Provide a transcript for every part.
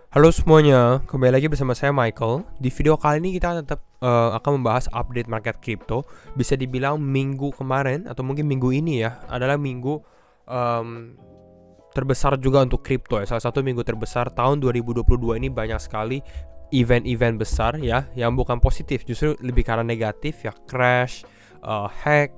Halo semuanya, kembali lagi bersama saya Michael. Di video kali ini kita tetap akan membahas update market crypto. Bisa dibilang minggu kemarin atau mungkin minggu ini ya adalah minggu terbesar juga untuk crypto ya. Salah satu minggu terbesar tahun 2022 ini, banyak sekali event-event besar ya yang bukan positif, justru lebih karena negatif ya, crash, hack,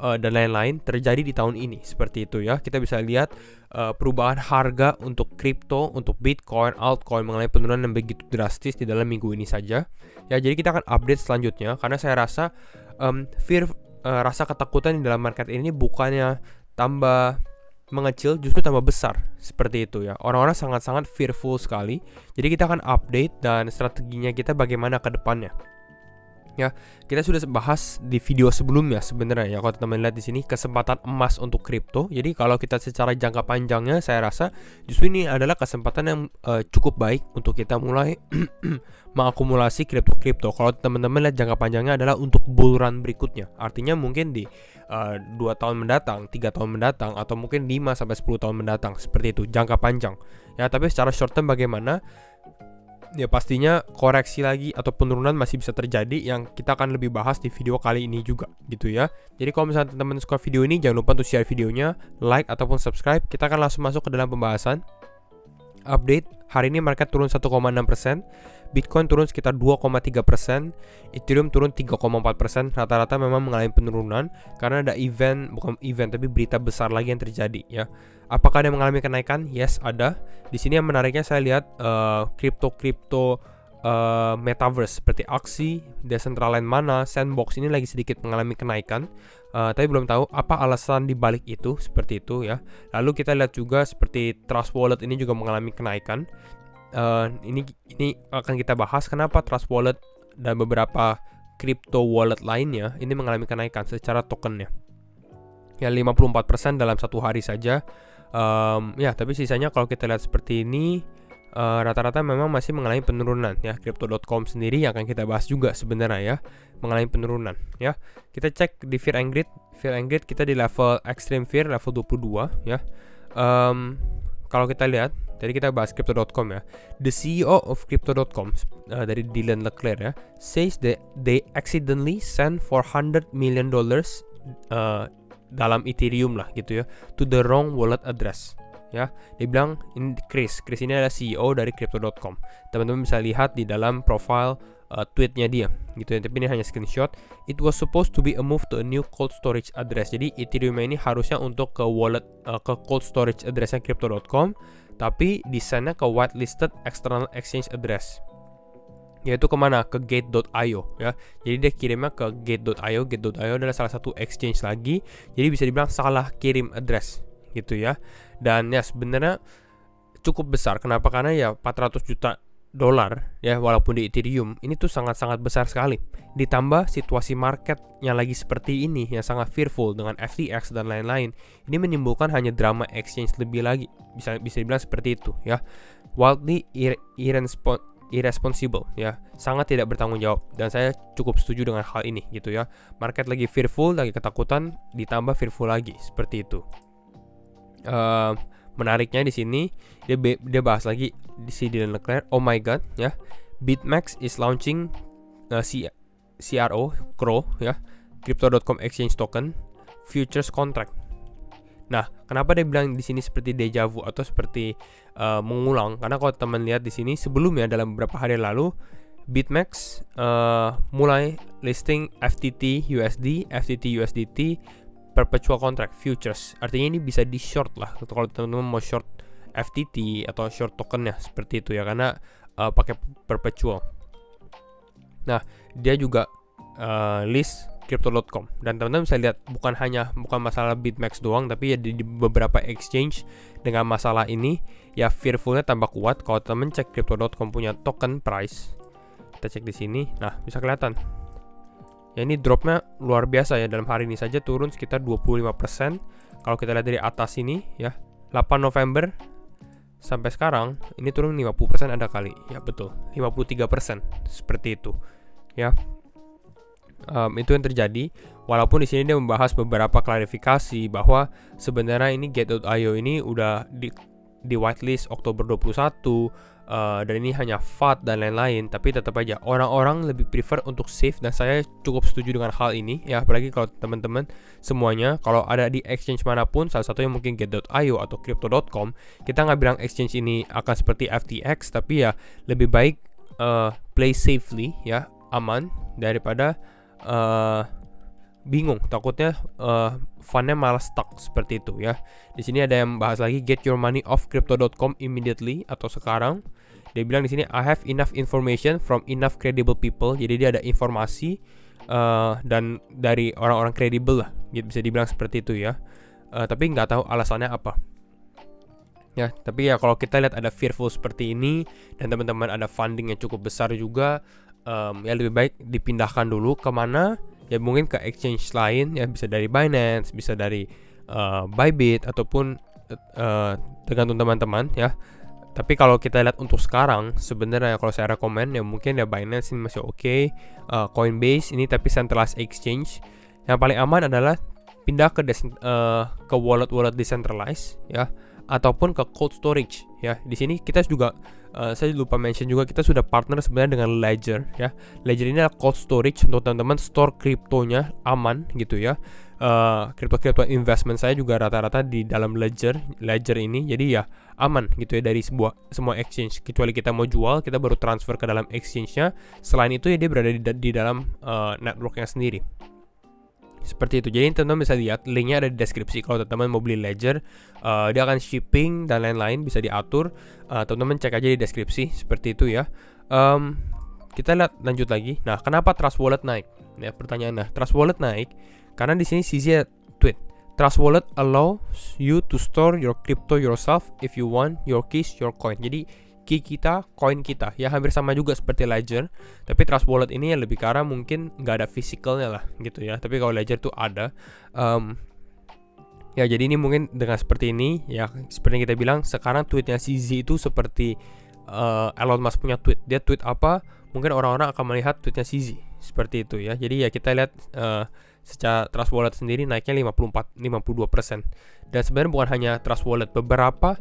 dan lain-lain terjadi di tahun ini. Seperti itu ya. Kita bisa lihat perubahan harga untuk kripto, untuk Bitcoin, altcoin mengalami penurunan yang begitu drastis di dalam minggu ini saja. Ya, jadi kita akan update selanjutnya karena saya rasa rasa ketakutan di dalam market ini bukannya tambah mengecil, justru tambah besar. Seperti itu ya. Orang-orang sangat-sangat fearful sekali. Jadi kita akan update dan strateginya kita bagaimana ke depannya. Ya, kita sudah bahas di video sebelumnya sebenarnya ya. Kalau teman-teman lihat di sini, kesempatan emas untuk kripto. Jadi kalau kita secara jangka panjangnya, saya rasa justru ini adalah kesempatan yang cukup baik untuk kita mulai mengakumulasi kripto. Kalau teman-teman lihat jangka panjangnya adalah untuk bull run berikutnya. Artinya mungkin di 2 tahun mendatang, 3 tahun mendatang, atau mungkin 5 sampai 10 tahun mendatang. Seperti itu, jangka panjang. Ya, tapi secara short term bagaimana? Ya pastinya koreksi lagi atau penurunan masih bisa terjadi, yang kita akan lebih bahas di video kali ini juga gitu ya. Jadi kalau misalnya teman-teman suka video ini, jangan lupa untuk share videonya, like ataupun subscribe. Kita akan langsung masuk ke dalam pembahasan. Update, hari ini market turun 1,6%, Bitcoin turun sekitar 2,3%, Ethereum turun 3,4%. Rata-rata memang mengalami penurunan karena ada bukan event tapi berita besar lagi yang terjadi ya. Apakah ada yang mengalami kenaikan? Yes, ada. Di sini yang menariknya saya lihat kripto metaverse seperti Axie, Decentraland Mana, Sandbox ini lagi sedikit mengalami kenaikan. Tapi belum tahu apa alasan dibalik itu, seperti itu ya. Lalu kita lihat juga seperti Trust Wallet ini juga mengalami kenaikan. Ini akan kita bahas kenapa Trust Wallet dan beberapa crypto wallet lainnya ini mengalami kenaikan secara tokennya. Ya 54% dalam satu hari saja. Ya, tapi sisanya kalau kita lihat seperti ini, rata-rata memang masih mengalami penurunan ya. Crypto.com sendiri yang akan kita bahas juga sebenarnya ya, mengalami penurunan ya. Kita cek di Fear and Greed kita di level Extreme Fear level 22 ya. Kalau kita lihat, tadi kita bahas Crypto.com ya. The CEO of Crypto.com dari Dylan LeClaire ya, says that they accidentally sent $400 million dalam Ethereum lah gitu ya, to the wrong wallet address. Ya, dia bilang ini Chris ini adalah CEO dari Crypto.com. Teman-teman bisa lihat di dalam profile tweetnya dia gitu ya, tapi ini hanya screenshot. It was supposed to be a move to a new cold storage address. Jadi Ethereum ini harusnya untuk ke wallet ke cold storage addressnya Crypto.com, tapi di sana ke whitelisted external exchange address, yaitu kemana? Ke Gate.io ya. Jadi dia kirimnya ke Gate.io. Gate.io adalah salah satu exchange lagi. Jadi bisa dibilang salah kirim address gitu ya. Dan ya sebenarnya cukup besar. Kenapa? Karena ya $400 juta ya, walaupun di Ethereum ini tuh sangat-sangat besar sekali. Ditambah situasi market yang lagi seperti ini yang sangat fearful dengan FTX dan lain-lain, ini menimbulkan hanya drama exchange lebih lagi. Bisa dibilang seperti itu ya. Wildly irresponsible ya, sangat tidak bertanggung jawab, dan saya cukup setuju dengan hal ini gitu ya. Market lagi fearful, lagi ketakutan, ditambah fearful lagi, seperti itu. Menariknya di sini dia bahas lagi di sini Dylan LeClaire, oh my god ya, BitMEX is launching CRO ya, Crypto.com exchange token futures contract. Nah, kenapa dia bilang di sini seperti deja vu atau seperti mengulang? Karena kalau teman lihat di sini sebelumnya dalam beberapa hari lalu, BitMEX mulai listing FTT USDT perpetual contract futures. Artinya ini bisa di short lah kalau teman-teman mau short FTT atau short tokennya, seperti itu ya, karena pakai perpetual. Nah, dia juga list Crypto.com, dan teman-teman bisa lihat bukan masalah BitMEX doang, tapi ya di beberapa exchange dengan masalah ini ya, fearfulnya tambah kuat. Kalau teman cek Crypto.com punya token price, kita cek di sini, nah bisa kelihatan ya, ini dropnya luar biasa ya. Dalam hari ini saja turun sekitar 25%. Kalau kita lihat dari atas ini ya, 8 November sampai sekarang ini turun 50% ada kali ya, betul 53%, seperti itu ya. Itu yang terjadi. Walaupun di sini dia membahas beberapa klarifikasi bahwa sebenarnya ini Gate.io ini udah di whitelist Oktober 21, dan ini hanya FAT dan lain-lain, tapi tetap aja orang-orang lebih prefer untuk safe, dan saya cukup setuju dengan hal ini ya, apalagi kalau teman-teman semuanya kalau ada di exchange manapun, salah satunya mungkin Get.io atau Crypto.com, kita nggak bilang exchange ini akan seperti FTX, tapi ya lebih baik play safely ya, aman, daripada bingung, takutnya fundnya malah stuck seperti itu ya. Di sini ada yang bahas lagi, get your money off crypto.com immediately, atau sekarang. Dia bilang di sini, I have enough information from enough credible people. Jadi dia ada informasi dan dari orang-orang kredibel lah, bisa dibilang seperti itu ya. Tapi nggak tahu alasannya apa. Ya, tapi ya kalau kita lihat ada fearful seperti ini dan teman-teman ada funding yang cukup besar juga, ya lebih baik dipindahkan dulu kemana? Ya mungkin ke exchange lain ya, bisa dari Binance, bisa dari Bybit, ataupun tergantung teman-teman ya. Tapi kalau kita lihat untuk sekarang, sebenarnya kalau saya rekomend ya mungkin ya Binance ini masih oke, Coinbase ini tapi centralized exchange. Yang paling aman adalah pindah ke wallet-wallet decentralized ya, ataupun ke cold storage ya. Di sini kita juga saya lupa mention juga, kita sudah partner sebenarnya dengan Ledger ya. Ledger ini adalah cold storage untuk teman-teman store kriptonya aman gitu ya. Crypto investment saya juga rata-rata di dalam Ledger ini, jadi ya aman gitu ya dari semua exchange, kecuali kita mau jual kita baru transfer ke dalam exchange-nya. Selain itu ya dia berada di dalam network-nya sendiri. Seperti itu. Jadi teman-teman bisa lihat linknya ada di deskripsi. Kalau teman-teman mau beli Ledger, dia akan shipping dan lain-lain, bisa diatur. Teman-teman cek aja di deskripsi. Seperti itu ya. Kita lihat lanjut lagi. Nah, kenapa Trust Wallet naik? Ya, pertanyaannya. Trust Wallet naik karena di sini CZ tweet, Trust Wallet allows you to store your crypto yourself if you want your keys, your coin. Jadi key kita, coin kita, ya hampir sama juga seperti Ledger. Tapi Trust Wallet ini ya lebih ke arah mungkin nggak ada physicalnya lah gitu ya. Tapi kalau Ledger tuh ada. Ya jadi ini mungkin dengan seperti ini ya, seperti yang kita bilang sekarang tweetnya CZ itu seperti Elon Musk punya tweet. Dia tweet apa, mungkin orang-orang akan melihat tweetnya CZ seperti itu ya. Jadi ya kita lihat secara Trust Wallet sendiri naiknya 52%. Dan sebenarnya bukan hanya Trust Wallet, beberapa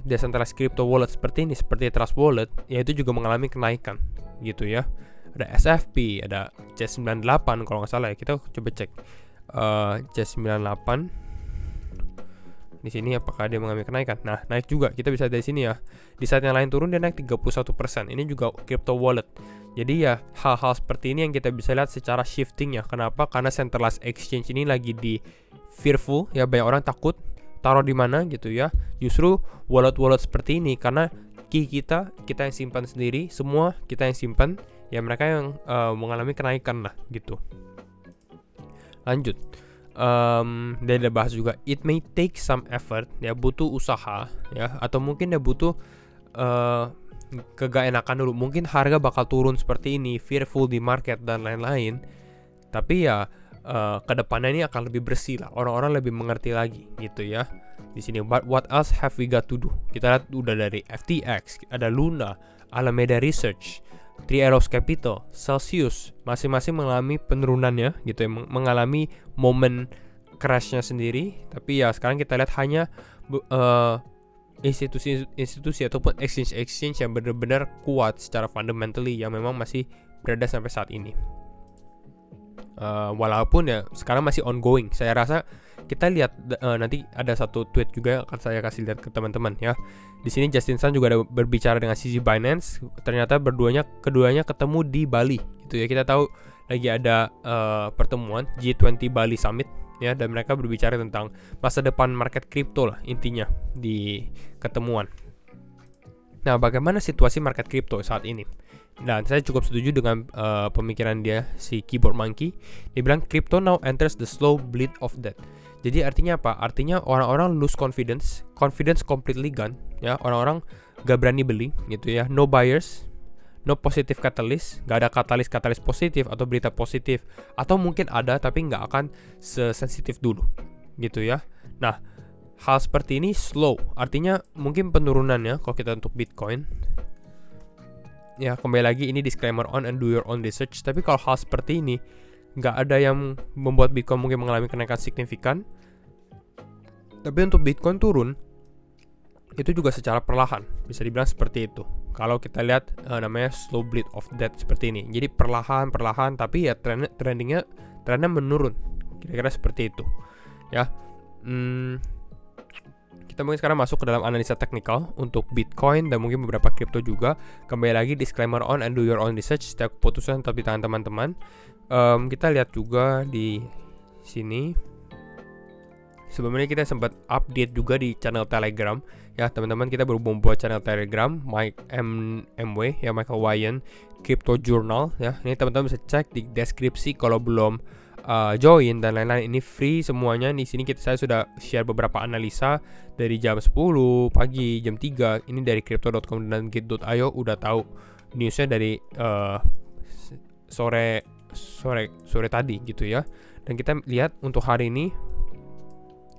decentralized crypto wallet seperti ini, seperti Trust Wallet, yaitu juga mengalami kenaikan gitu ya. Ada SFP, ada C98 kalau nggak salah ya. Kita coba cek C98 di sini apakah dia mengalami kenaikan. Nah, naik juga. Kita bisa dari sini ya. Di saat yang lain turun dia naik 31%. Ini juga crypto wallet. Jadi ya hal-hal seperti ini yang kita bisa lihat secara shifting ya. Kenapa? Karena centralized exchange ini lagi di fearful ya, banyak orang takut taruh di mana gitu ya. Justru wallet-wallet seperti ini, karena key kita yang simpan sendiri, semua kita yang simpan, ya mereka yang mengalami kenaikan lah gitu. Lanjut. Dia ada bahas juga, it may take some effort ya, butuh usaha ya, atau mungkin dia butuh kegak-enakan dulu, mungkin harga bakal turun seperti ini, fearful di market dan lain-lain. Tapi ya kedepannya ini akan lebih bersih lah, orang-orang lebih mengerti lagi gitu ya. Di sini what else have we got to do? Kita lihat udah dari FTX, ada Luna, Alameda Research, Three Arrows Capital, Celsius, masing-masing mengalami penurunannya gitu ya, mengalami momen crashnya sendiri. Tapi ya sekarang kita lihat hanya institusi ataupun exchange yang benar-benar kuat secara fundamentally yang memang masih berada sampai saat ini. Walaupun ya sekarang masih ongoing. Saya rasa kita lihat nanti ada satu tweet juga akan saya kasih lihat ke teman-teman ya. Di sini Justin Sun juga ada berbicara dengan CZ Binance. Ternyata keduanya ketemu di Bali gitu ya. Kita tahu lagi ada pertemuan G20 Bali Summit ya, dan mereka berbicara tentang masa depan market kripto lah intinya di ketemuan. Nah, bagaimana situasi market kripto saat ini? Dan saya cukup setuju dengan pemikiran dia, si Keyboard Monkey. Dia bilang crypto now enters the slow bleed of death. Jadi artinya apa? Artinya orang-orang lose confidence completely gone ya. Orang-orang gak berani beli gitu ya. No buyers, no positive catalyst, gak ada katalis positif atau berita positif, atau mungkin ada tapi gak akan sesensitif dulu gitu ya. Nah, hal seperti ini slow, artinya mungkin penurunannya kalau kita untuk Bitcoin. Ya kembali lagi ini disclaimer on and do your own research. Tapi kalau hal seperti ini nggak ada yang membuat Bitcoin mungkin mengalami kenaikan signifikan. Tapi untuk Bitcoin turun, itu juga secara perlahan, bisa dibilang seperti itu. Kalau kita lihat namanya slow bleed of death seperti ini. Jadi perlahan tapi ya trendnya menurun. Kira-kira seperti itu. Ya. Kita mungkin sekarang masuk ke dalam analisa teknikal untuk Bitcoin dan mungkin beberapa kripto juga. Kembali lagi disclaimer on and do your own research. Setiap keputusan tetap di tangan teman-teman. Kita lihat juga di sini. Sebelumnya kita sempat update juga di channel Telegram. Ya teman-teman, kita baru membuat channel Telegram MW ya, Michael Wyan Crypto Journal ya. Ini teman-teman bisa cek di deskripsi kalau belum join dan lain-lain. Ini free semuanya. Di sini saya sudah share beberapa analisa dari jam 10 pagi, jam 3. Ini dari crypto.com dan gate.io udah tahu newsnya dari sore tadi gitu ya. Dan kita lihat untuk hari ini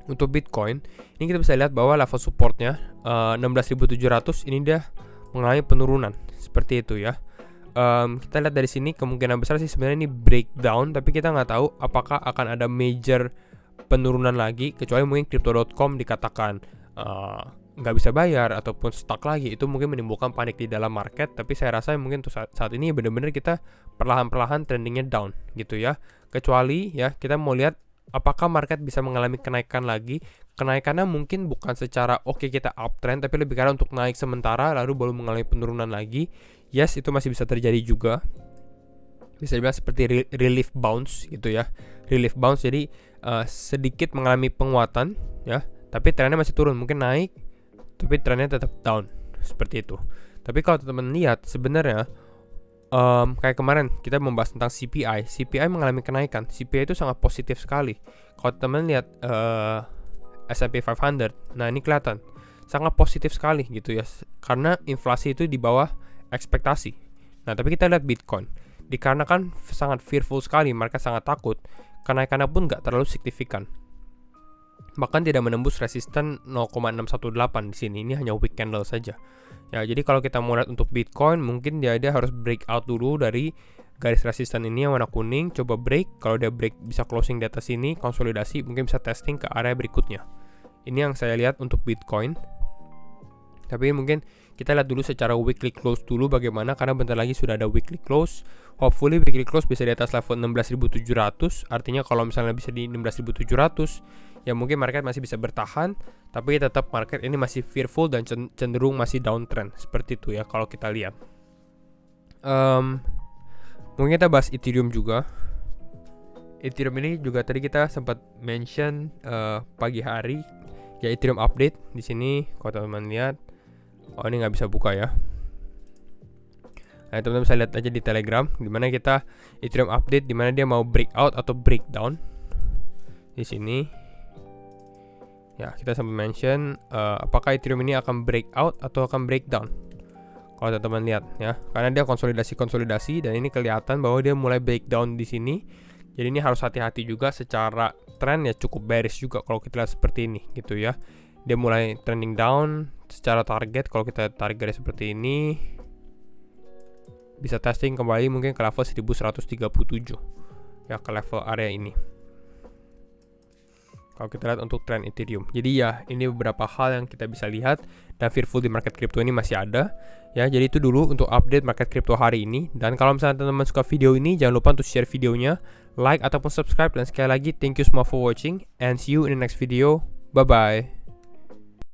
untuk Bitcoin, ini kita bisa lihat bahwa level supportnya 16.700 ini dia mengalami penurunan seperti itu ya. Kita lihat dari sini kemungkinan besar sih sebenarnya ini breakdown, tapi kita nggak tahu apakah akan ada major penurunan lagi, kecuali mungkin crypto.com dikatakan nggak bisa bayar ataupun stuck lagi. Itu mungkin menimbulkan panik di dalam market, tapi saya rasa mungkin untuk saat ini benar-benar kita perlahan-perlahan trendingnya down gitu ya. Kecuali ya kita mau lihat apakah market bisa mengalami kenaikan lagi. Kenaikannya mungkin bukan secara kita uptrend, tapi lebih karena untuk naik sementara lalu baru mengalami penurunan lagi. Yes, itu masih bisa terjadi juga. Bisa dibilang seperti relief bounce gitu ya. Relief bounce, jadi sedikit mengalami penguatan ya, tapi trennya masih turun. Mungkin naik, tapi trennya tetap down seperti itu. Tapi kalau teman-teman lihat sebenarnya kayak kemarin kita membahas tentang CPI mengalami kenaikan. CPI itu sangat positif sekali. Kalau teman lihat S&P 500, nah ini kelihatan sangat positif sekali gitu ya, karena inflasi itu di bawah ekspektasi. Nah tapi kita lihat Bitcoin, dikarenakan sangat fearful sekali, market sangat takut, kenaikannya pun nggak terlalu signifikan, bahkan tidak menembus resisten 0,618 di sini. Ini hanya week candle saja. Ya, jadi kalau kita mau lihat untuk Bitcoin, mungkin dia harus breakout dulu dari garis resisten ini yang warna kuning. Coba break, kalau dia break bisa closing di atas sini, konsolidasi, mungkin bisa testing ke area berikutnya. Ini yang saya lihat untuk Bitcoin. Tapi mungkin kita lihat dulu secara weekly close dulu bagaimana, karena bentar lagi sudah ada weekly close. Hopefully weekly close bisa di atas level 16.700. Artinya kalau misalnya bisa di 16.700, ya mungkin market masih bisa bertahan, tapi tetap market ini masih fearful dan cenderung masih downtrend seperti itu ya kalau kita lihat. Mungkin kita bahas Ethereum juga. Ethereum ini juga tadi kita sempat mention pagi hari ya, Ethereum update di sini. Kalau teman-teman lihat, ini nggak bisa buka ya. Nah, teman-teman bisa lihat aja di Telegram dimana kita Ethereum update, dimana dia mau breakout atau breakdown di sini. Ya, kita sampai mention apakah Ethereum ini akan breakout atau akan breakdown. Kalau teman-teman lihat ya, karena dia konsolidasi dan ini kelihatan bahwa dia mulai breakdown di sini. Jadi ini harus hati-hati juga, secara trend ya cukup bearish juga kalau kita lihat seperti ini gitu ya. Dia mulai trending down. Secara target, kalau kita tarik garis seperti ini, bisa testing kembali mungkin ke level 1137 ya, ke level area ini kalau kita lihat untuk tren Ethereum. Jadi ya, ini beberapa hal yang kita bisa lihat, dan fearful di market crypto ini masih ada ya. Jadi itu dulu untuk update market crypto hari ini. Dan kalau misalnya teman-teman suka video ini, jangan lupa untuk share videonya, like ataupun subscribe. Dan sekali lagi thank you semua for watching, and see you in the next video. Bye bye.